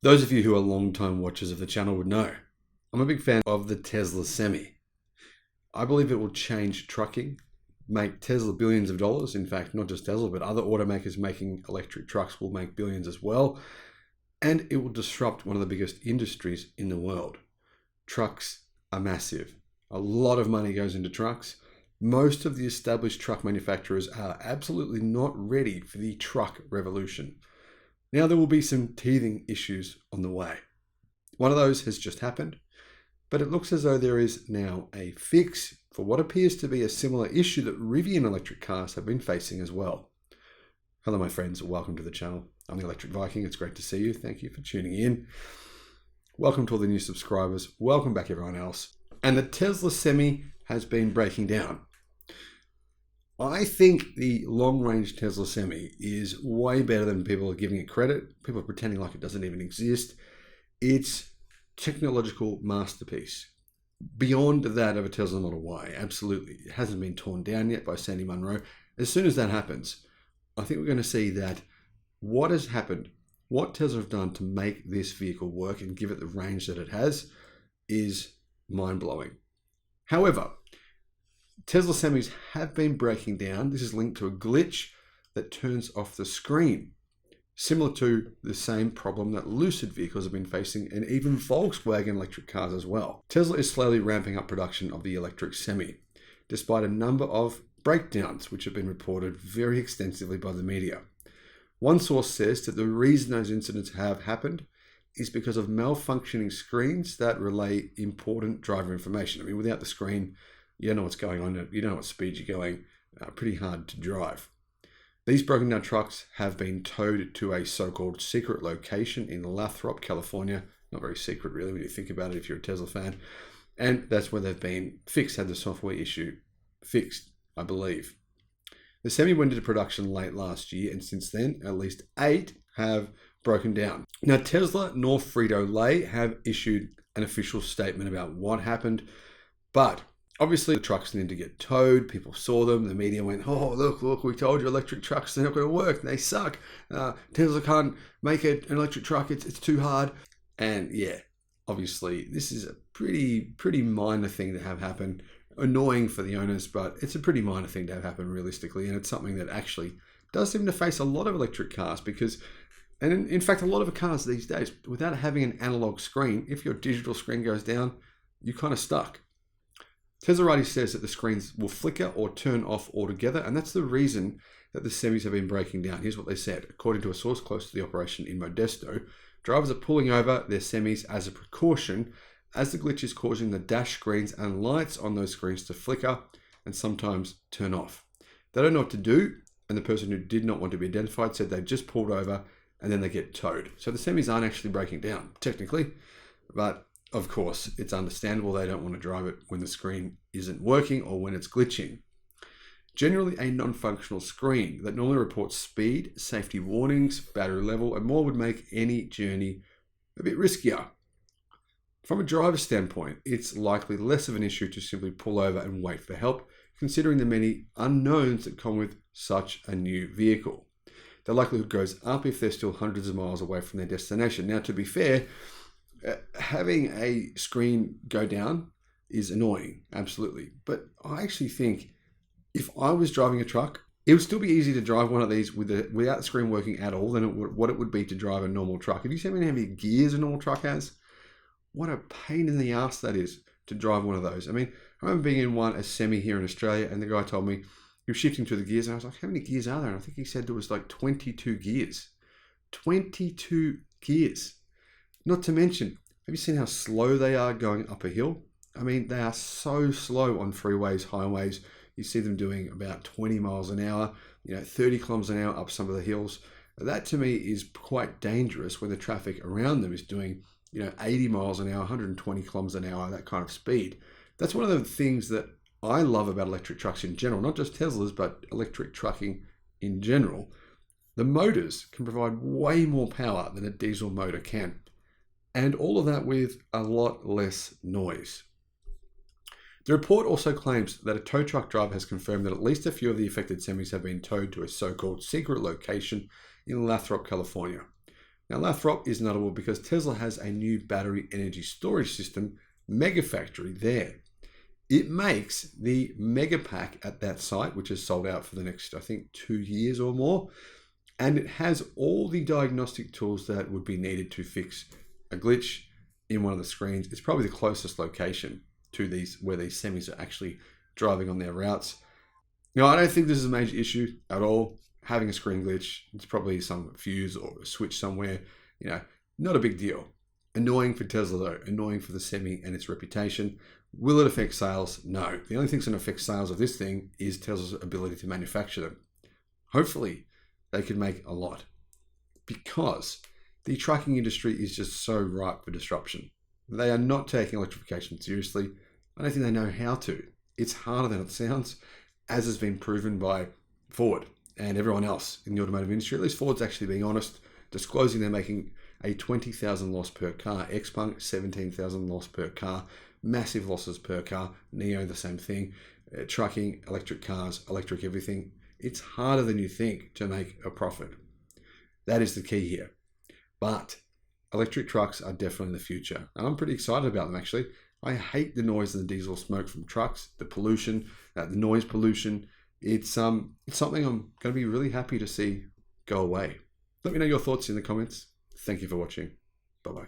Those of you who are long-time watchers of the channel would know I'm a big fan of the Tesla Semi. I believe it will change trucking, make Tesla billions of dollars. In fact, not just Tesla, but other automakers making electric trucks will make billions as well. And it will disrupt one of the biggest industries in the world. Trucks are massive. A lot of money goes into trucks. Most of the established truck manufacturers are absolutely not ready for the truck revolution. Now there will be some teething issues on the way. One of those has just happened, but it looks as though there is now a fix for what appears to be a similar issue that Rivian electric cars have been facing as well. Hello my friends, welcome to the channel. I'm the Electric Viking, it's great to see you. Thank you for tuning in. Welcome to all the new subscribers. Welcome back everyone else. And the Tesla Semi has been breaking down. I think the long-range Tesla Semi is way better than people are giving it credit. People are pretending like it doesn't even exist. It's technological masterpiece. Beyond that of a Tesla Model Y, absolutely. It hasn't been torn down yet by Sandy Munro. As soon as that happens, I think we're going to see that what has happened, what Tesla have done to make this vehicle work and give it the range that it has is mind-blowing. However, Tesla Semis have been breaking down. This is linked to a glitch that turns off the screen, similar to the same problem that Lucid vehicles have been facing and even Volkswagen electric cars as well. Tesla is slowly ramping up production of the electric Semi, despite a number of breakdowns which have been reported very extensively by the media. One source says that the reason those incidents have happened is because of malfunctioning screens that relay important driver information. I mean, without the screen, you don't know what's going on, you don't know what speed you're going, pretty hard to drive. These broken down trucks have been towed to a so-called secret location in Lathrop, California. Not very secret really when you think about it if you're a Tesla fan. And that's where they've been fixed, had the software issue fixed, I believe. The Semi went into production late last year, and since then, at least 8 have broken down. Now, Tesla nor Frito-Lay have issued an official statement about what happened, but obviously the trucks need to get towed. People saw them. The media went, oh, look, we told you electric trucks, they're not going to work. They suck. Tesla can't make it an electric truck. It's too hard. And yeah, obviously this is a pretty minor thing to have happen. Annoying for the owners, but it's a pretty minor thing to have happen realistically. And it's something that actually does seem to face a lot of electric cars because, and in fact, a lot of cars these days, without having an analog screen, if your digital screen goes down, you're kind of stuck. Tesla already says that the screens will flicker or turn off altogether, and that's the reason that the Semis have been breaking down. Here's what they said. According to a source close to the operation in Modesto, drivers are pulling over their Semis as a precaution as the glitch is causing the dash screens and lights on those screens to flicker and sometimes turn off. They don't know what to do, and the person who did not want to be identified said they just pulled over and then they get towed. So the Semis aren't actually breaking down, technically, but of course, it's understandable they don't want to drive it when the screen isn't working or when it's glitching. Generally, a non-functional screen that normally reports speed, safety warnings, battery level, and more would make any journey a bit riskier. From a driver's standpoint, it's likely less of an issue to simply pull over and wait for help, considering the many unknowns that come with such a new vehicle. The likelihood goes up if they're still hundreds of miles away from their destination. Now, to be fair, having a screen go down is annoying, absolutely. But I actually think if I was driving a truck, it would still be easy to drive one of these without the screen working at all than what it would be to drive a normal truck. Have you seen how many gears a normal truck has? What a pain in the ass that is to drive one of those. I mean, I remember being in a Semi here in Australia, and the guy told me he was shifting through the gears, and I was like, how many gears are there? And I think he said there was like 22 gears. 22 gears. Not to mention, have you seen how slow they are going up a hill? I mean, they are so slow on freeways, highways. You see them doing about 20 miles an hour, 30 kilometers an hour up some of the hills. That to me is quite dangerous when the traffic around them is doing 80 miles an hour, 120 kilometers an hour, that kind of speed. That's one of the things that I love about electric trucks in general, not just Teslas, but electric trucking in general. The motors can provide way more power than a diesel motor can. And all of that with a lot less noise. The report also claims that a tow truck driver has confirmed that at least a few of the affected Semis have been towed to a so-called secret location in Lathrop, California. Now, Lathrop is notable because Tesla has a new battery energy storage system mega factory there. It makes the mega pack at that site, which is sold out for the next, I think, 2 years or more. And it has all the diagnostic tools that would be needed to fix a glitch in one of the screens. It's probably the closest location to where these semis are actually driving on their routes. Now, I don't think this is a major issue at all. Having a screen glitch, it's probably some fuse or a switch somewhere, not a big deal. Annoying for Tesla though, annoying for the semi and its reputation. Will it affect sales? No. The only thing that's going to affect sales of this thing is Tesla's ability to manufacture them. Hopefully, they could make a lot, because the trucking industry is just so ripe for disruption. They are not taking electrification seriously. I don't think they know how to. It's harder than it sounds, as has been proven by Ford and everyone else in the automotive industry. At least Ford's actually being honest, disclosing they're making a 20,000 loss per car. Xpeng, 17,000 loss per car. Massive losses per car. NIO, the same thing. Trucking, electric cars, electric everything. It's harder than you think to make a profit. That is the key here. But electric trucks are definitely the future. And I'm pretty excited about them, actually. I hate the noise and the diesel smoke from trucks, the pollution, the noise pollution. It's something I'm going to be really happy to see go away. Let me know your thoughts in the comments. Thank you for watching. Bye-bye.